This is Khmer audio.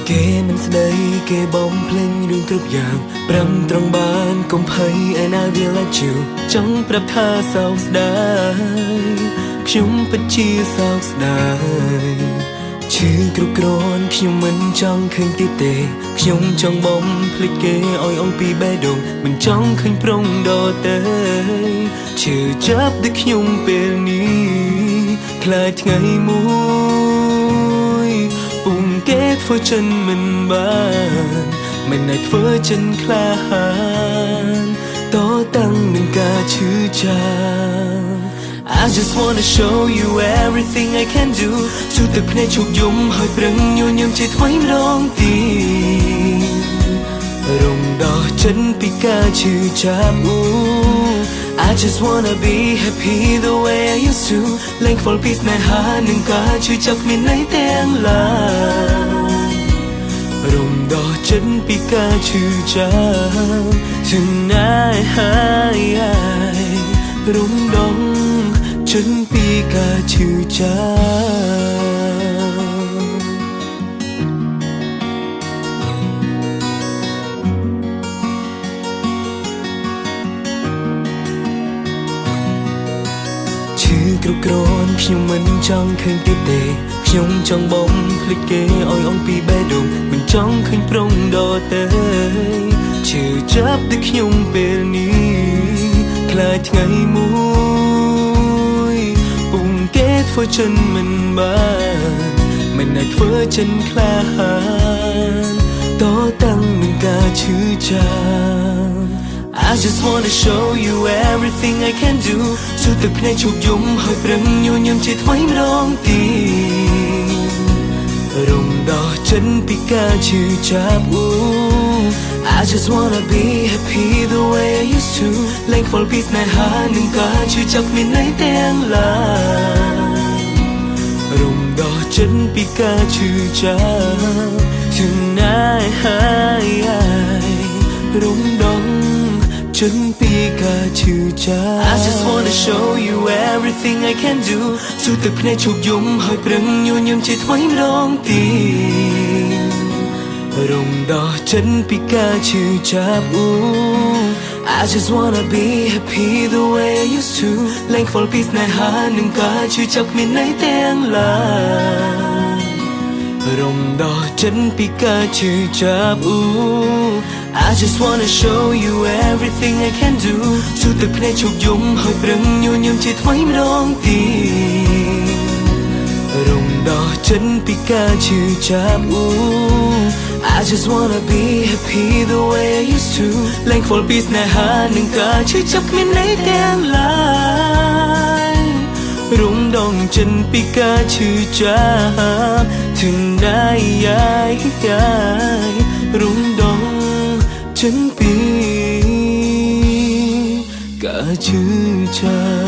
គេមិនស្ដីគេបំភ្លេងរឿងគ្រប់យ៉ាងប្រំត្រង់បានកុំភ័យឯណាវាឡាជឿចង់ប្រាប់ថាសោកស្ដាយខ្ញុំពិតជាសោកស្ដាយឈឺគ្រប់គ្រាន់ខ្ញុំមិនចង់ឃើញទៀតទេខ្ញុំចង់បំភ្លេចគេឲ្យអងពីបេះដូងមិនចង់ឃើញប្រុងដល់ទេឈឺចាប់ដូចខ្ញុំពេលនេះខ្លាចថ្ងៃមួយពុំគេធ្វើចិនមិនបានមិនអាចធ្វើចិនក្លាហានតតាំងនឹងការឈឺចាប់ I just wanna show you everything I can do ជួទឹកភ្នែកជោគយំហើយប្រឹងញញឹមជាថ្មីម្ដងទៀតរំដោះចិនពីការឈឺចាប់ I just wanna be happy the way I used to លែង fall peace នៅហានឹងការឈឺចាប់គ្មានន័យទាំងឡើយរំដោះចិនពីការឈឺចាប់ Tonight រំដោះចិនពីការឈឺចាប់ឈឺគ្រប់គ្រាន់ខ្ញុំមិនចង់ឃើញទៀតទេខ្ញុំចង់បំភ្លេចគេឲ្យអងពីបេះដូងមិនចង់ឃើញប្រុងដល់ទេឈឺចាប់ដូចខ្ញុំពេលនេះខ្លាចថ្ងៃមួយពុំគេធ្វើចិនមិនបានមិនអាចធ្វើចិនក្លាហានតតាំងនឹងការឈឺចាប់ I just wanna show you everything I can do ជួទឹកភ្នែកជោគយំហើយប្រឹងញញឹមជាថ្មីម្ដងទៀតរំដោះចិនពីការឈឺចាប់ I just wanna be happy the way I used to លែង fall peace នៅហានឹងការឈឺចាប់គ្មានន័យទាំងឡើយរំដោះចិនពីការឈឺចាប់ Tonight រំដោះចិនពីការឈឺចាប់ I just wanna show you everything I can do ជួទឹកភ្នែកជោគយំហើយប្រឹងញញឹមជាថ្មីម្ដងទៀតរំដោះចិនពីការឈឺចាប់ I just wanna be happy the way I used to លែង fall peace នៅហានឹងការឈឺចាប់គ្មានន័យទាំងឡើយរំដោះចិនពីការឈឺចាប់ I just wanna show you everything I can do ជួទឹកភ្នែកជោគយំហើយប្រឹងញញឹមជាថ្មីម្ដងទៀតរំដោះចិនពីការឈឺចាប់ I just wanna be happy the way I used to លែង fall peace នៅហានឹងការឈឺចាប់គ្មានន័យទាំងឡើយរំដោះចិនពីការឈឺចាប់ Tonight រំដោះចិនពីការឈឺចាប់